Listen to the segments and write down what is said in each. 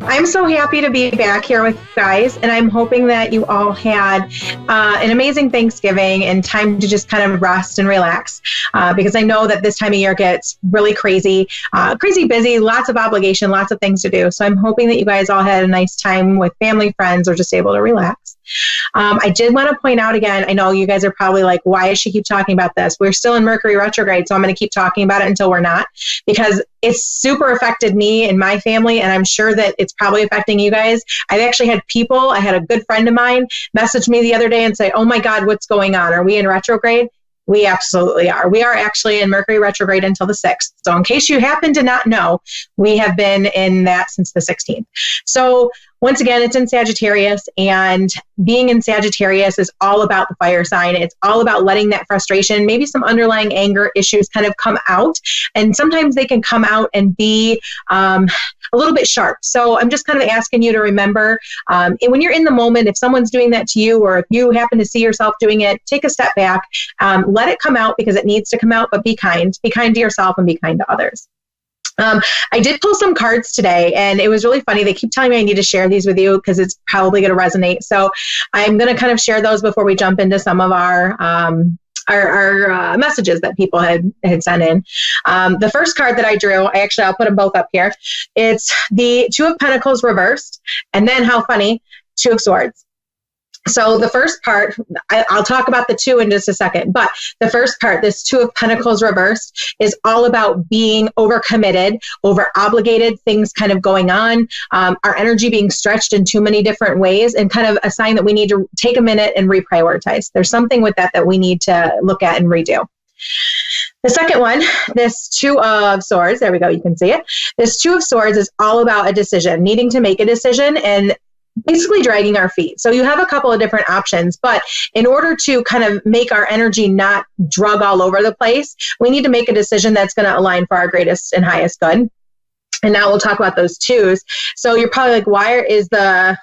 I'm so happy to be back here with you guys, and I'm hoping that you all had an amazing Thanksgiving and time to just kind of rest and relax, because I know that this time of year gets really crazy busy, lots of obligation, lots of things to do. So I'm hoping that you guys all had a nice time with family, friends, or just able to relax. I did want to point out again, I know you guys are probably like, why does she keep talking about this? We're still in Mercury retrograde, so I'm going to keep talking about it until we're not, because it's super affected me and my family, and I'm sure that it's probably affecting you guys. I've actually had people, I had a good friend of mine message me the other day and say, oh my God, what's going on? Are we in retrograde? We absolutely are. We are actually in Mercury retrograde until the 6th. So in case you happen to not know, we have been in that since the 16th. So once again, it's in Sagittarius, and being in Sagittarius is all about the fire sign. It's all about letting that frustration, maybe some underlying anger issues kind of come out. And sometimes they can come out and be a little bit sharp. So I'm just kind of asking you to remember, when you're in the moment, if someone's doing that to you, or if you happen to see yourself doing it, take a step back, let it come out because it needs to come out, but be kind. Be kind to yourself and be kind to others. I did pull some cards today, and it was really funny. They keep telling me I need to share these with you because it's probably going to resonate. So I'm going to kind of share those before we jump into some of our messages that people had sent in. The first card that I drew, I'll put them both up here. It's the Two of Pentacles reversed, and then, how funny, Two of Swords. So the first part, I'll talk about the two in just a second, but the first part, this Two of Pentacles reversed, is all about being overcommitted, over-obligated, things kind of going on, our energy being stretched in too many different ways, and kind of a sign that we need to take a minute and reprioritize. There's something with that we need to look at and redo. The second one, this Two of Swords, there we go, you can see it. This Two of Swords is all about a decision, needing to make a decision, and basically dragging our feet. So you have a couple of different options, but in order to kind of make our energy not drug all over the place, we need to make a decision that's going to align for our greatest and highest good. And now we'll talk about those twos. So you're probably like, why is the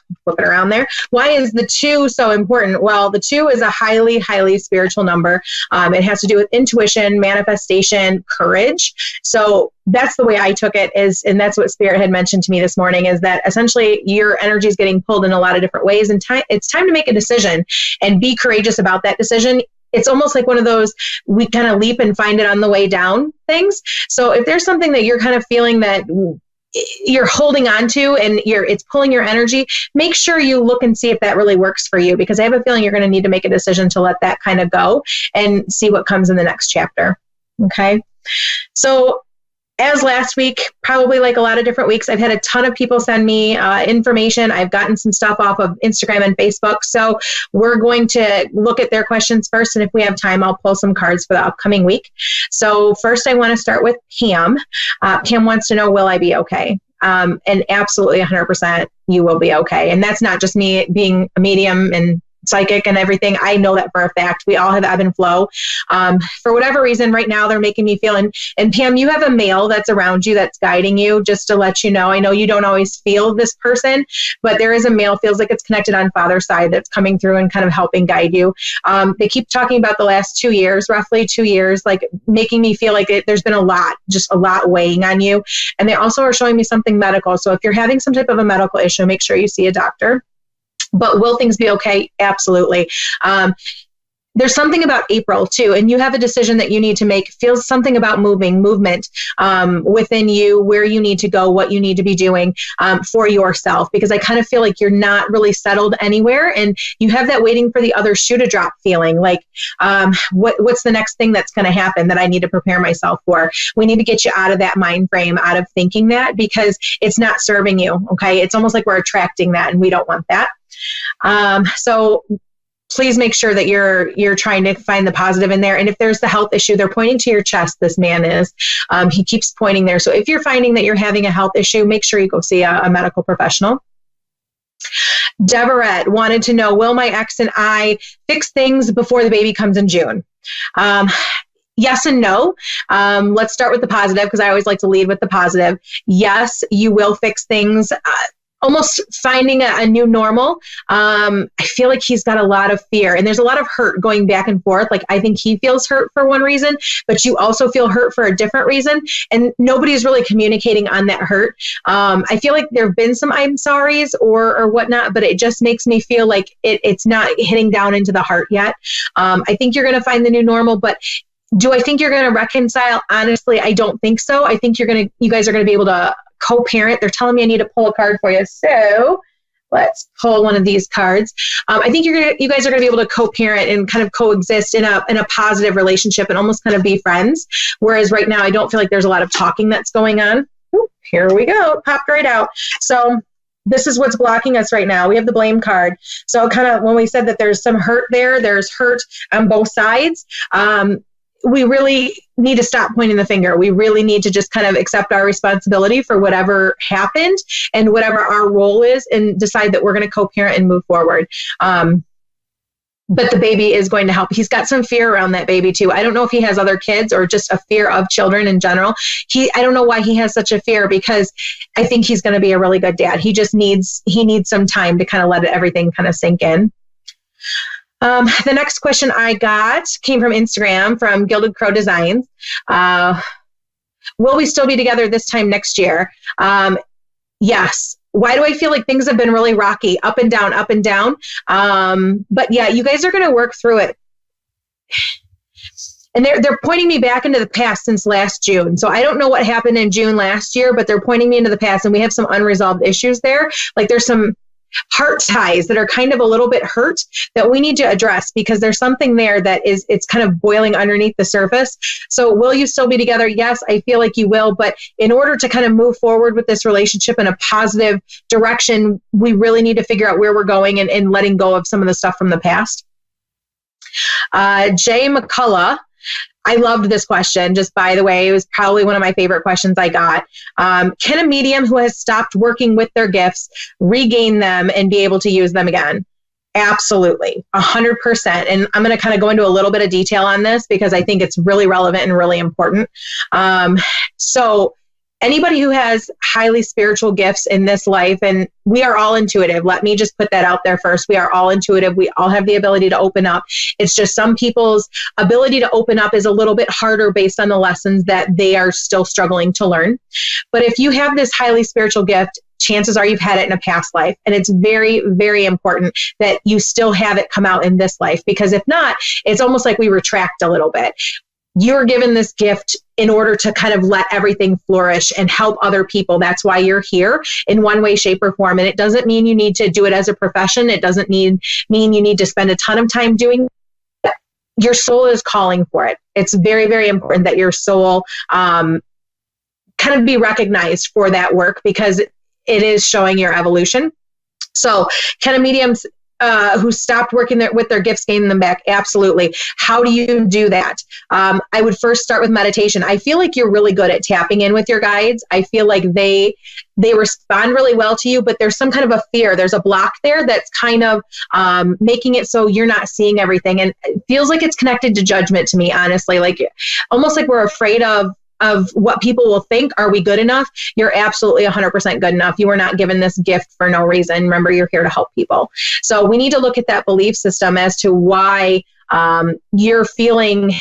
2 so important? Well, the 2 is a highly, highly spiritual number. It has to do with intuition, manifestation, courage. So that's the way I took it, and that's what Spirit had mentioned to me this morning, is that essentially your energy is getting pulled in a lot of different ways, and it's time to make a decision and be courageous about that decision. It's almost like one of those, we kind of leap and find it on the way down things. So if there's something that you're kind of feeling that you're holding on to and it's pulling your energy, make sure you look and see if that really works for you, because I have a feeling you're going to need to make a decision to let that kind of go and see what comes in the next chapter. Okay. So as last week, probably like a lot of different weeks, I've had a ton of people send me information. I've gotten some stuff off of Instagram and Facebook. So we're going to look at their questions first. And if we have time, I'll pull some cards for the upcoming week. So first, I want to start with Pam. Pam wants to know, will I be okay? And absolutely 100% you will be okay. And that's not just me being a medium and psychic and everything. I know that for a fact. We all have ebb and flow. For whatever reason, right now they're making me feel, and Pam, you have a male that's around you that's guiding you, just to let you know. I know you don't always feel this person, but there is a male, feels like it's connected on father's side, that's coming through and kind of helping guide you. They keep talking about the last 2 years, roughly 2 years, like making me feel like there's been a lot weighing on you. And they also are showing me something medical. So if you're having some type of a medical issue, make sure you see a doctor. But will things be okay? Absolutely. There's something about April too, and you have a decision that you need to make. Feels something about movement within you, where you need to go, what you need to be doing for yourself, because I kind of feel like you're not really settled anywhere, and you have that waiting for the other shoe to drop feeling, like what's the next thing that's going to happen that I need to prepare myself for. We need to get you out of that mind frame, out of thinking that, because it's not serving you. Okay. It's almost like we're attracting that, and we don't want that. So please make sure that you're trying to find the positive in there. And if there's the health issue, they're pointing to your chest. This man is, he keeps pointing there. So if you're finding that you're having a health issue, make sure you go see a medical professional. Deborah wanted to know, will my ex and I fix things before the baby comes in June? Yes and no. Let's start with the positive, because I always like to lead with the positive. Yes, you will fix things almost finding a new normal. I feel like he's got a lot of fear, and there's a lot of hurt going back and forth. Like, I think he feels hurt for one reason, but you also feel hurt for a different reason. And nobody's really communicating on that hurt. I feel like there've been some I'm sorry's or whatnot, but it just makes me feel like it's not hitting down into the heart yet. I think you're going to find the new normal, but do I think you're going to reconcile? Honestly, I don't think so. I think you guys are going to be able to co-parent. They're telling me I need to pull a card for you. So let's pull one of these cards. I think you guys are going to be able to co-parent and kind of coexist in a positive relationship and almost kind of be friends. Whereas right now, I don't feel like there's a lot of talking that's going on. Ooh, here we go. Popped right out. So this is what's blocking us right now. We have the blame card. So kind of when we said that there's some hurt there's hurt on both sides. We really need to stop pointing the finger. We really need to just kind of accept our responsibility for whatever happened and whatever our role is, and decide that we're going to co-parent and move forward. But the baby is going to help. He's got some fear around that baby too. I don't know if he has other kids or just a fear of children in general. I don't know why he has such a fear, because I think he's going to be a really good dad. He needs some time to kind of let everything kind of sink in. The next question I got came from Instagram from Gilded Crow Designs. Will we still be together this time next year? Yes. Why do I feel like things have been really rocky, up and down, up and down? But yeah, you guys are going to work through it. And they're pointing me back into the past since last June. So I don't know what happened in June last year, but they're pointing me into the past, and we have some unresolved issues there. Like, there's some heart ties that are kind of a little bit hurt that we need to address, because there's something there that it's kind of boiling underneath the surface. So will you still be together? Yes, I feel like you will. But in order to kind of move forward with this relationship in a positive direction, we really need to figure out where we're going and letting go of some of the stuff from the past. Jay McCullough. I loved this question, just by the way. It was probably one of my favorite questions I got. Can a medium who has stopped working with their gifts regain them and be able to use them again? Absolutely, 100%. And I'm going to kind of go into a little bit of detail on this because I think it's really relevant and really important. So anybody who has highly spiritual gifts in this life, and we are all intuitive. Let me just put that out there first. We are all intuitive. We all have the ability to open up. It's just some people's ability to open up is a little bit harder based on the lessons that they are still struggling to learn. But if you have this highly spiritual gift, chances are you've had it in a past life. And it's very, very important that you still have it come out in this life, because if not, it's almost like we retract a little bit. You're given this gift in order to kind of let everything flourish and help other people. That's why you're here in one way, shape, or form. And it doesn't mean you need to do it as a profession. It doesn't mean you need to spend a ton of time doing it. Your soul is calling for it. It's very, very important that your soul kind of be recognized for that work, because it is showing your evolution. So can a medium who stopped working with their gifts gain them back? Absolutely. How do you do that? I would first start with meditation. I feel like you're really good at tapping in with your guides. I feel like they respond really well to you, but there's some kind of a fear. There's a block there that's kind of making it so you're not seeing everything. And it feels like it's connected to judgment to me, honestly. Like, almost like we're afraid of what people will think. Are we good enough? You're absolutely 100% good enough. You were not given this gift for no reason. Remember, you're here to help people. So we need to look at that belief system as to why you're feeling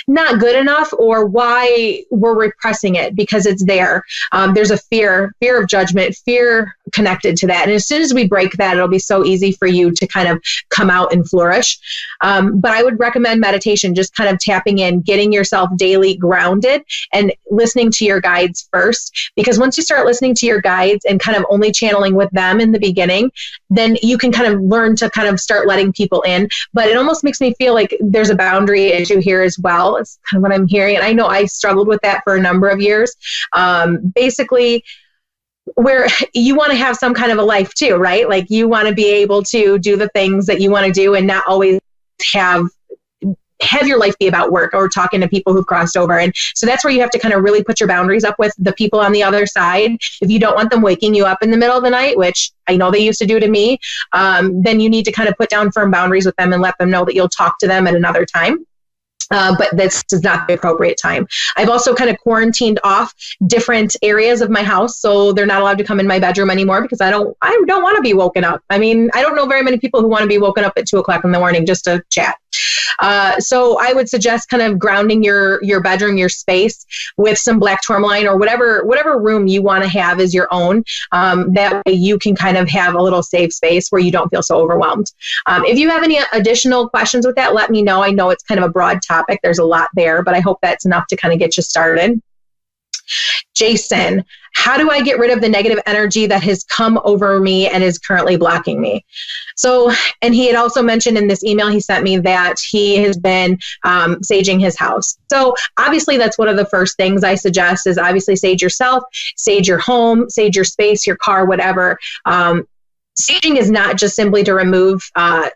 not good enough, or why we're repressing it, because it's there. There's a fear of judgment, fear connected to that. And as soon as we break that, it'll be so easy for you to kind of come out and flourish. But I would recommend meditation, just kind of tapping in, getting yourself daily grounded and listening to your guides first. Because once you start listening to your guides and kind of only channeling with them in the beginning, then you can kind of learn to kind of start letting people in. But it almost makes me feel like there's a boundary issue here as well. It's kind of what I'm hearing. And I know I struggled with that for a number of years. Basically, where you want to have some kind of a life too, right? Like, you want to be able to do the things that you want to do and not always have your life be about work or talking to people who've crossed over. And so that's where you have to kind of really put your boundaries up with the people on the other side. If you don't want them waking you up in the middle of the night, which I know they used to do to me, then you need to kind of put down firm boundaries with them and let them know that you'll talk to them at another time. But this is not the appropriate time. I've also kind of quarantined off different areas of my house, so they're not allowed to come in my bedroom anymore because I don't want to be woken up. I mean, I don't know very many people who want to be woken up at 2:00 in the morning just to chat. So I would suggest kind of grounding your bedroom, your space with some black tourmaline or whatever room you want to have is your own. That way you can kind of have a little safe space where you don't feel so overwhelmed. If you have any additional questions with that, let me know. I know it's kind of a broad topic. There's a lot there, but I hope that's enough to kind of get you started. Jason, how do I get rid of the negative energy that has come over me and is currently blocking me? So, and he had also mentioned in this email he sent me that he has been saging his house. So obviously that's one of the first things I suggest is obviously sage yourself, sage your home, sage your space, your car, whatever. Saging is not just simply to remove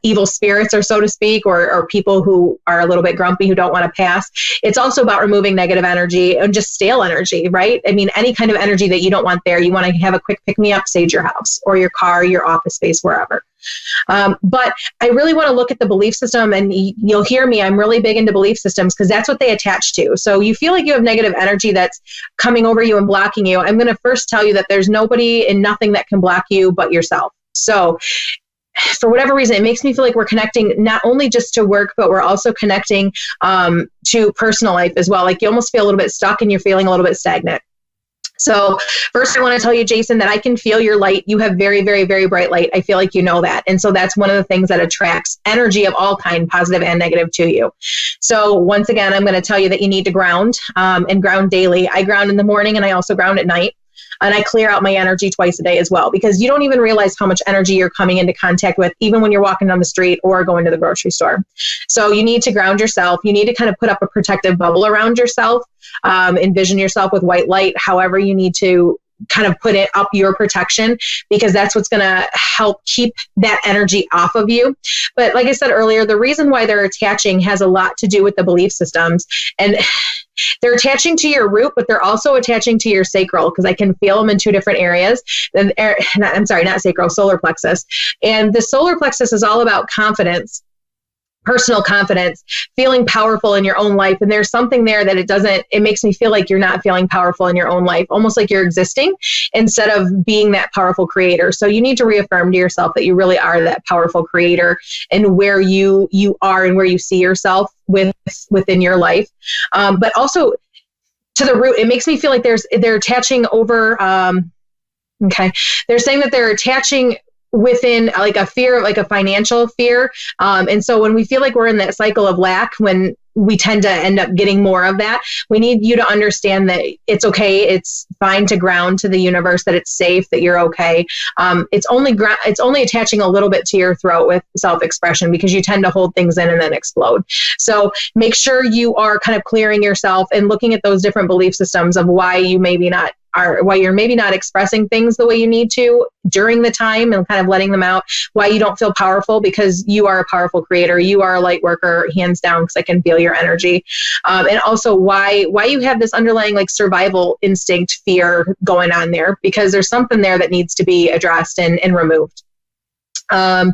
evil spirits, or so to speak, or people who are a little bit grumpy, who don't want to pass. It's also about removing negative energy and just stale energy, right? I mean, any kind of energy that you don't want there, you want to have a quick pick-me-up, sage your house or your car, your office space, wherever. But I really want to look at the belief system, and you'll hear me, I'm really big into belief systems because that's what they attach to. So you feel like you have negative energy that's coming over you and blocking you. I'm going to first tell you that there's nobody and nothing that can block you but yourself. So for whatever reason, it makes me feel like we're connecting not only just to work, but we're also connecting to personal life as well. Like you almost feel a little bit stuck and you're feeling a little bit stagnant. So first, I want to tell you, Jason, that I can feel your light. You have very, very, very bright light. I feel like you know that. And so that's one of the things that attracts energy of all kind, positive and negative, to you. So once again, I'm going to tell you that you need to ground and ground daily. I ground in the morning and I also ground at night. And I clear out my energy twice a day as well, because you don't even realize how much energy you're coming into contact with, even when you're walking down the street or going to the grocery store. So you need to ground yourself. You need to kind of put up a protective bubble around yourself, envision yourself with white light, however you need to kind of put it up your protection, because that's what's going to help keep that energy off of you. But like I said earlier, the reason why they're attaching has a lot to do with the belief systems. And they're attaching to your root, but they're also attaching to your sacral, because I can feel them in two different areas. Not sacral, solar plexus. And the solar plexus is all about confidence, personal confidence, feeling powerful in your own life. And there's something there that it makes me feel like you're not feeling powerful in your own life, almost like you're existing instead of being that powerful creator. So you need to reaffirm to yourself that you really are that powerful creator, and where you are and where you see yourself within your life. But also to the root, it makes me feel like they're attaching over, they're saying that they're attaching within like a fear, like a financial fear. And so when we feel like we're in that cycle of lack, when we tend to end up getting more of that, we need you to understand that it's okay. It's fine to ground to the universe, that it's safe, that you're okay. It's only attaching a little bit to your throat with self-expression, because you tend to hold things in and then explode. So make sure you are kind of clearing yourself and looking at those different belief systems of why you're maybe not expressing things the way you need to during the time, and kind of letting them out, why you don't feel powerful, because you are a powerful creator. You are a light worker, hands down, because I can feel your energy. And also why you have this underlying like survival instinct fear going on there, because there's something there that needs to be addressed and removed. I'm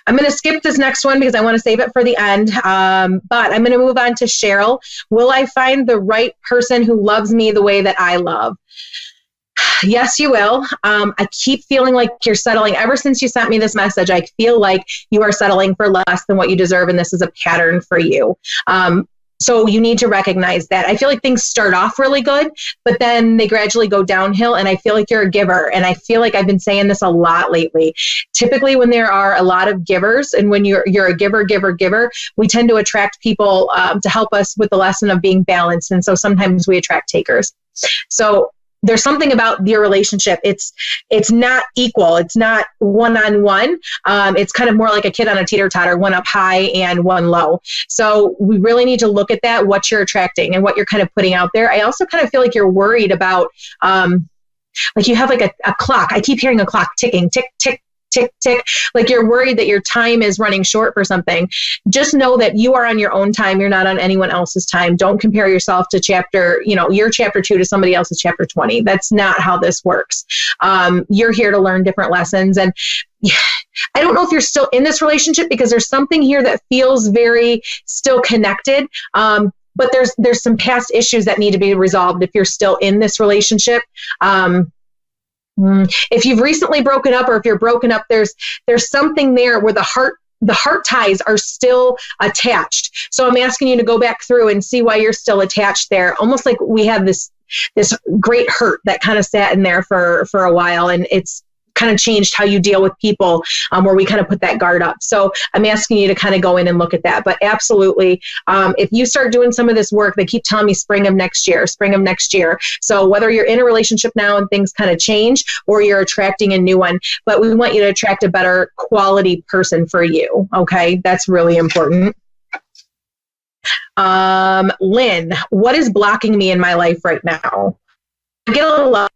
going to skip this next one because I want to save it for the end. But I'm going to move on to Cheryl. Will I find the right person who loves me the way that I love? Yes, you will. I keep feeling like you're settling. Ever since you sent me this message, I feel like you are settling for less than what you deserve, and this is a pattern for you. So you need to recognize that. I feel like things start off really good, but then they gradually go downhill, and I feel like you're a giver. And I feel like I've been saying this a lot lately. Typically, when there are a lot of givers, and when you're a giver, we tend to attract people to help us with the lesson of being balanced. And so sometimes we attract takers. So there's something about your relationship. It's not equal. It's not one-on-one. It's kind of more like a kid on a teeter-totter, one up high and one low. So we really need to look at that, what you're attracting and what you're kind of putting out there. I also kind of feel like you're worried about, like you have like a clock. I keep hearing a clock ticking, tick, tick, tick, tick, like you're worried that your time is running short for something. Just know that you are on your own time. You're not on anyone else's time. Don't compare yourself to your chapter 2 to somebody else's chapter 20. That's not how this works. You're here to learn different lessons. And I don't know if you're still in this relationship, because there's something here that feels very still connected. But there's some past issues that need to be resolved if you're still in this relationship. If you've recently broken up, or if you're broken up, there's something there where the heart ties are still attached. So I'm asking you to go back through and see why you're still attached there. Almost like we have this great hurt that kind of sat in there for a while, and it's kind of changed how you deal with people, where we kind of put that guard up. So I'm asking you to kind of go in and look at that. But absolutely, if you start doing some of this work, they keep telling me spring of next year. So whether you're in a relationship now and things kind of change, or you're attracting a new one, but we want you to attract a better quality person for you. Okay. That's really important. Lynn, what is blocking me in my life right now? I get a little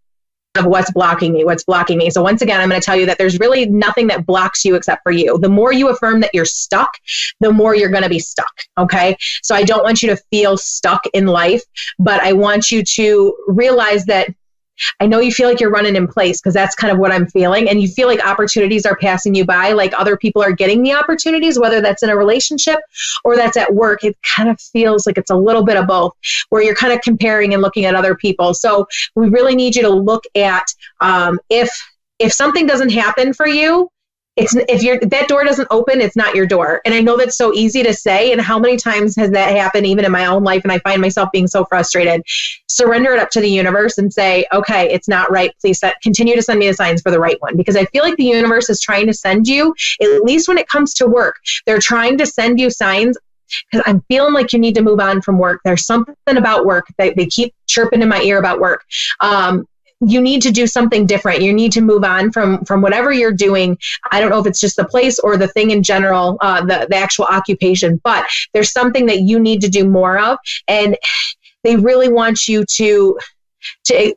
of what's blocking me. So once again, I'm going to tell you that there's really nothing that blocks you except for you. The more you affirm that you're stuck, the more you're going to be stuck. Okay. So I don't want you to feel stuck in life, but I want you to realize that I know you feel like you're running in place, because that's kind of what I'm feeling. And you feel like opportunities are passing you by, like other people are getting the opportunities, whether that's in a relationship or that's at work. It kind of feels like it's a little bit of both, where you're kind of comparing and looking at other people. So we really need you to look at if something doesn't happen for you, if that door doesn't open, it's not your door. And I know that's so easy to say. And how many times has that happened even in my own life? And I find myself being so frustrated. Surrender it up to the universe and say, okay, it's not right. Please continue to send me the signs for the right one. Because I feel like the universe is trying to send you, at least when it comes to work, they're trying to send you signs. Because I'm feeling like you need to move on from work. There's something about work that they keep chirping in my ear about work. You need to do something different. You need to move on from whatever you're doing. I don't know if it's just the place or the thing in general, the actual occupation, but there's something that you need to do more of. And they really want you to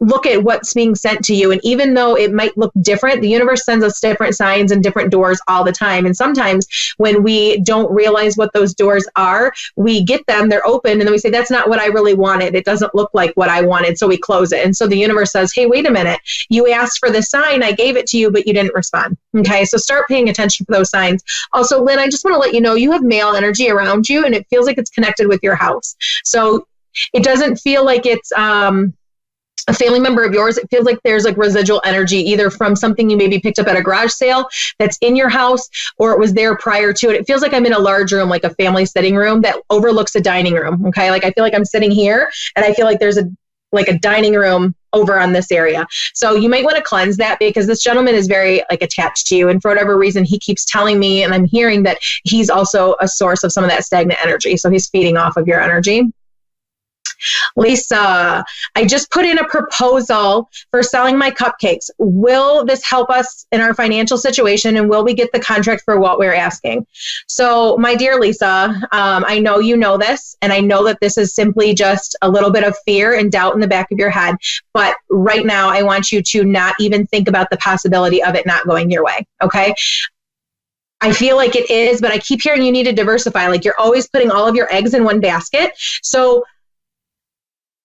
look at what's being sent to you. And even though it might look different, the universe sends us different signs and different doors all the time. And sometimes when we don't realize what those doors are, we get them, they're open, and then we say, that's not what I really wanted. It doesn't look like what I wanted. So we close it. And so the universe says, hey, wait a minute. You asked for the sign. I gave it to you, but you didn't respond. Okay. So start paying attention for those signs. Also, Lynn, I just want to let you know, you have male energy around you, and it feels like it's connected with your house. So it doesn't feel like it's, a family member of yours. It feels like there's like residual energy, either from something you maybe picked up at a garage sale that's in your house, or it was there prior to it. It feels like I'm in a large room, like a family sitting room that overlooks a dining room. Okay. Like I feel like I'm sitting here, and I feel like there's a dining room over on this area. So you might want to cleanse that, because this gentleman is very attached to you. And for whatever reason, he keeps telling me, and I'm hearing that he's also a source of some of that stagnant energy. So he's feeding off of your energy. Lisa, I just put in a proposal for selling my cupcakes. Will this help us in our financial situation, and will we get the contract for what we're asking? So, my dear Lisa, I know you know this, and I know that this is simply just a little bit of fear and doubt in the back of your head. But right now, I want you to not even think about the possibility of it not going your way, okay? I feel like it is, but I keep hearing you need to diversify. Like you're always putting all of your eggs in one basket. So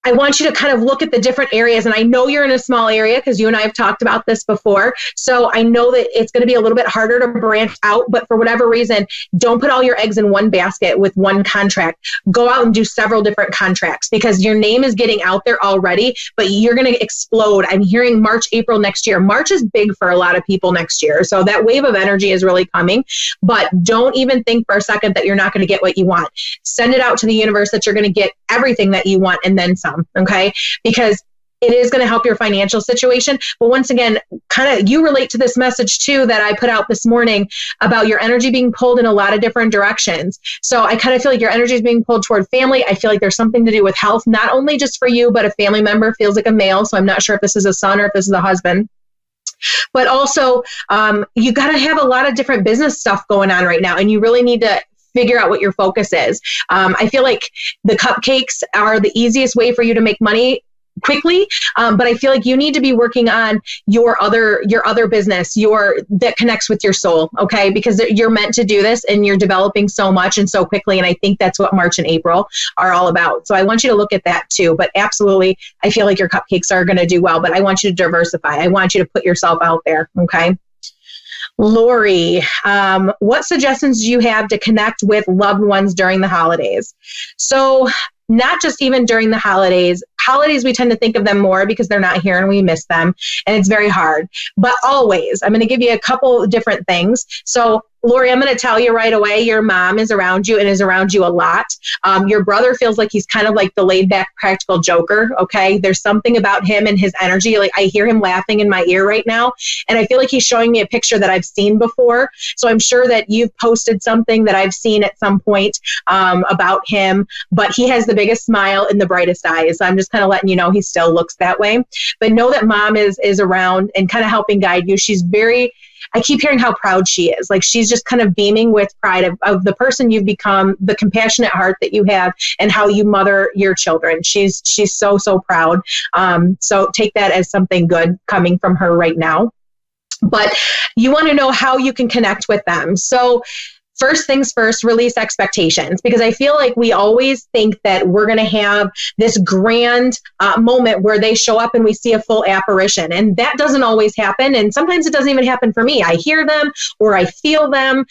I want you to kind of look at the different areas. And I know you're in a small area, because you and I have talked about this before. So I know that it's going to be a little bit harder to branch out, but for whatever reason, don't put all your eggs in one basket with one contract. Go out and do several different contracts, because your name is getting out there already, but you're going to explode. I'm hearing March, April next year. March is big for a lot of people next year. So that wave of energy is really coming, but don't even think for a second that you're not going to get what you want. Send it out to the universe that you're going to get everything that you want and then some. Okay. Because it is going to help your financial situation. But once again, kind of you relate to this message too that I put out this morning about your energy being pulled in a lot of different directions. So I kind of feel like your energy is being pulled toward family. I feel like there's something to do with health, not only just for you, but a family member. Feels like a male. So I'm not sure if this is a son or if this is a husband. But also, you got to have a lot of different business stuff going on right now. And you really need to figure out what your focus is. I feel like the cupcakes are the easiest way for you to make money quickly. But I feel like you need to be working on your other business, that connects with your soul. Okay. Because you're meant to do this and you're developing so much and so quickly. And I think that's what March and April are all about. So I want you to look at that too. But absolutely, I feel like your cupcakes are going to do well, but I want you to diversify. I want you to put yourself out there. Okay. Lori, what suggestions do you have to connect with loved ones during the holidays? So not just even during the holidays, we tend to think of them more because they're not here and we miss them, and it's very hard. But always, I'm going to give you a couple different things. So Lori, I'm going to tell you right away, your mom is around you and is around you a lot. Your brother feels like he's kind of like the laid back practical joker. Okay. There's something about him and his energy. Like I hear him laughing in my ear right now. And I feel like he's showing me a picture that I've seen before. So I'm sure that you've posted something that I've seen at some point about him, but he has the biggest smile and the brightest eyes. So I'm just kind of letting you know he still looks that way. But know that mom is around and kind of helping guide you. I keep hearing how proud she is. Like she's just kind of beaming with pride of the person you've become, the compassionate heart that you have, and how you mother your children. She's so, so proud. So take that as something good coming from her right now. But you want to know how you can connect with them. So first things first, release expectations, because I feel like we always think that we're going to have this grand moment where they show up and we see a full apparition. And that doesn't always happen. And sometimes it doesn't even happen for me. I hear them or I feel them,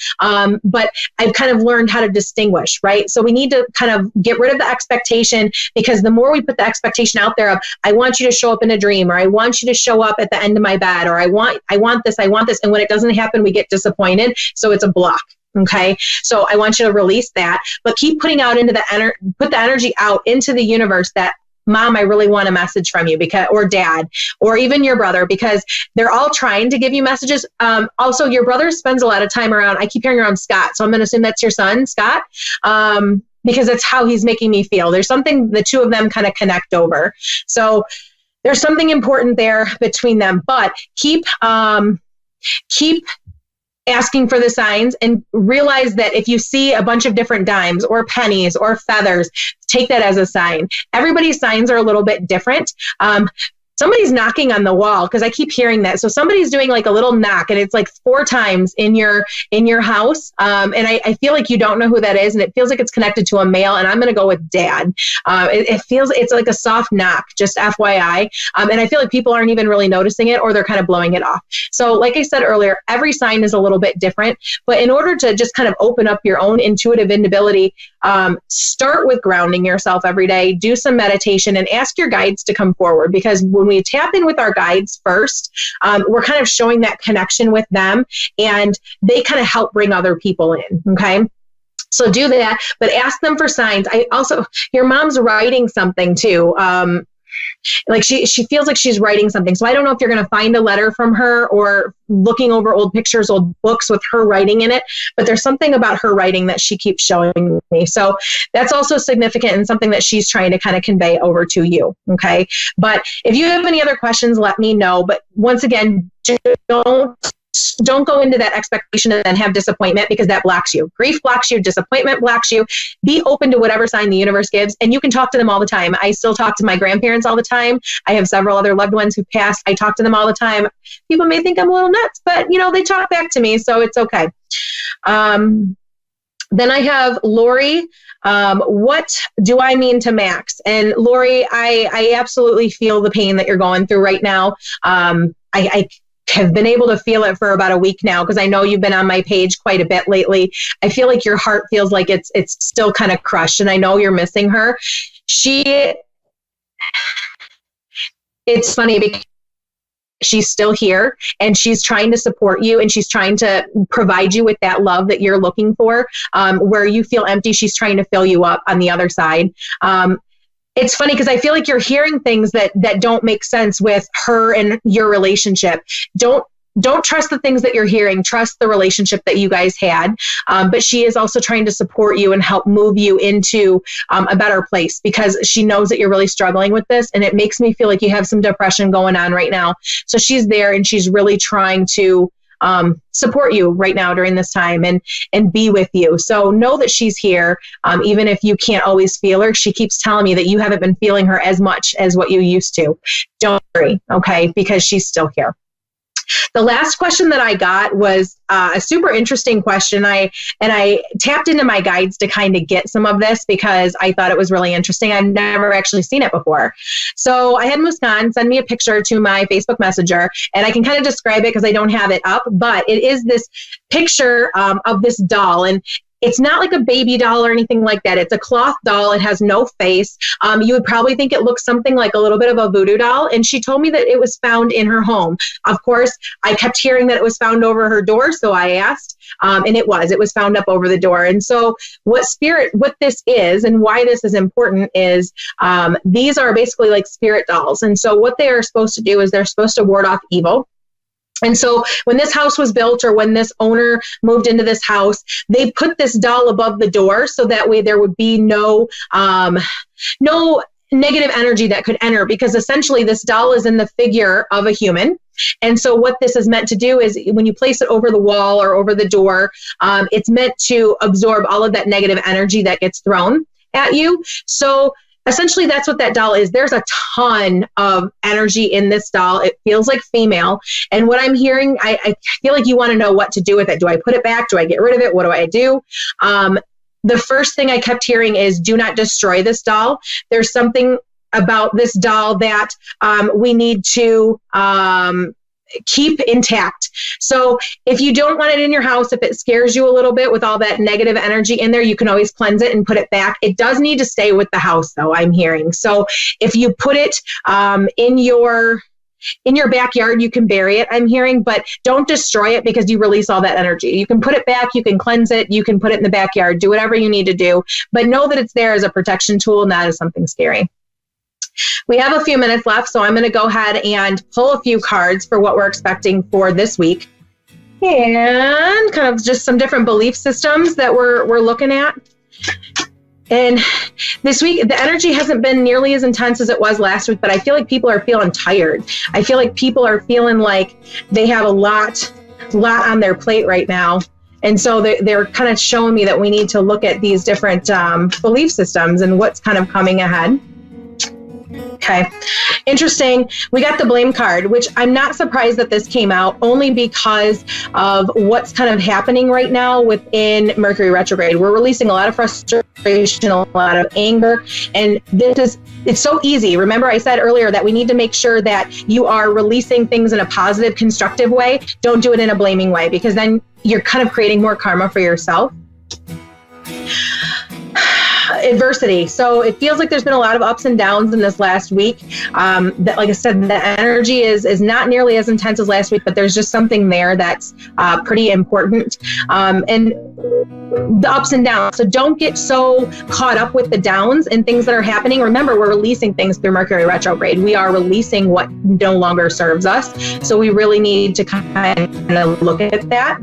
but I've kind of learned how to distinguish, right? So we need to kind of get rid of the expectation, because the more we put the expectation out there of, I want you to show up in a dream, or I want you to show up at the end of my bed, or I want this. And when it doesn't happen, we get disappointed. So it's a block. Okay. So I want you to release that, but keep putting out put the energy out into the universe that, Mom, I really want a message from you, or Dad, or even your brother, because they're all trying to give you messages. Also, your brother spends a lot of time around, I keep hearing around Scott. So I'm going to assume that's your son, Scott, because that's how he's making me feel. There's something the two of them kind of connect over. So there's something important there between them, but keep asking for the signs, and realize that if you see a bunch of different dimes or pennies or feathers, take that as a sign. Everybody's signs are a little bit different. Somebody's knocking on the wall, because I keep hearing that. So somebody's doing like a little knock, and it's like 4 times in your house. And I feel like you don't know who that is, and it feels like it's connected to a male, and I'm going to go with Dad. It's like a soft knock, just FYI. And I feel like people aren't even really noticing it, or they're kind of blowing it off. So like I said earlier, every sign is a little bit different, but in order to just kind of open up your own intuitive ability, start with grounding yourself every day, do some meditation, and ask your guides to come forward, because when we tap in with our guides first, we're kind of showing that connection with them, and they kind of help bring other people in. Okay. So do that, but ask them for signs. Your mom's writing something too. Like she feels like she's writing something. So I don't know if you're going to find a letter from her, or looking over old pictures, old books with her writing in it, but there's something about her writing that she keeps showing me. So that's also significant, and something that she's trying to kind of convey over to you. Okay. But if you have any other questions, let me know. But once again, don't go into that expectation and then have disappointment, because that blocks you. Grief blocks you. Disappointment blocks you. Be open to whatever sign the universe gives, and you can talk to them all the time. I still talk to my grandparents all the time. I have several other loved ones who passed. I talk to them all the time. People may think I'm a little nuts, but they talk back to me, so it's okay. Then I have Lori. What do I mean to Max? And Lori, I absolutely feel the pain that you're going through right now. I have been able to feel it for about a week now, because I know you've been on my page quite a bit lately. I feel like your heart feels like it's still kind of crushed, and I know you're missing her. It's funny because she's still here, and she's trying to support you, and she's trying to provide you with that love that you're looking for. Where you feel empty, she's trying to fill you up on the other side. It's funny because I feel like you're hearing things that don't make sense with her and your relationship. Don't trust the things that you're hearing. Trust the relationship that you guys had. But she is also trying to support you and help move you into a better place, because she knows that you're really struggling with this. And it makes me feel like you have some depression going on right now. So she's there, and she's really trying to support you right now during this time and be with you. So know that she's here. Even if you can't always feel her, she keeps telling me that you haven't been feeling her as much as what you used to. Don't worry, okay? Because she's still here. The last question that I got was a super interesting question. I tapped into my guides to kind of get some of this because I thought it was really interesting. I've never actually seen it before. So I had Muskan send me a picture to my Facebook Messenger, and I can kind of describe it because I don't have it up, but it is this picture of this doll. And it's not like a baby doll or anything like that. It's a cloth doll. It has no face. You would probably think it looks something like a little bit of a voodoo doll. And she told me that it was found in her home. Of course, I kept hearing that it was found over her door. So I asked, and it was found up over the door. And so what this is and why this is important is these are basically like spirit dolls. And so what they are supposed to do is they're supposed to ward off evil. And so when this house was built or when this owner moved into this house, they put this doll above the door so that way there would be no negative energy that could enter, because essentially this doll is in the figure of a human. And so what this is meant to do is when you place it over the wall or over the door, it's meant to absorb all of that negative energy that gets thrown at you. So essentially, that's what that doll is. There's a ton of energy in this doll. It feels like female. And what I'm hearing, I feel like you want to know what to do with it. Do I put it back? Do I get rid of it? What do I do? The first thing I kept hearing is do not destroy this doll. There's something about this doll that we need to keep intact. So if you don't want it in your house, if it scares you a little bit with all that negative energy in there, you can always cleanse it and put it back. It does need to stay with the house, though, I'm hearing. So if you put it in your backyard, you can bury it, I'm hearing, but don't destroy it because you release all that energy. You can put it back, you can cleanse it, you can put it in the backyard, do whatever you need to do, but know that it's there as a protection tool, not as something scary. We have a few minutes left, so I'm going to go ahead and pull a few cards for what we're expecting for this week. And kind of just some different belief systems that we're looking at. And this week, the energy hasn't been nearly as intense as it was last week, but I feel like people are feeling tired. I feel like people are feeling like they have a lot on their plate right now. And so they're kind of showing me that we need to look at these different belief systems and what's kind of coming ahead. Okay, interesting. We got the blame card, which I'm not surprised that this came out, only because of what's kind of happening right now within Mercury retrograde. We're releasing a lot of frustration, a lot of anger, and it's so easy. Remember, I said earlier that we need to make sure that you are releasing things in a positive, constructive way. Don't do it in a blaming way, because then you're kind of creating more karma for yourself. Adversity. So it feels like there's been a lot of ups and downs in this last week. That, like I said, the energy is not nearly as intense as last week, but there's just something there that's pretty important. And the ups and downs. So don't get so caught up with the downs and things that are happening. Remember, we're releasing things through Mercury retrograde. We are releasing what no longer serves us. So we really need to kind of look at that.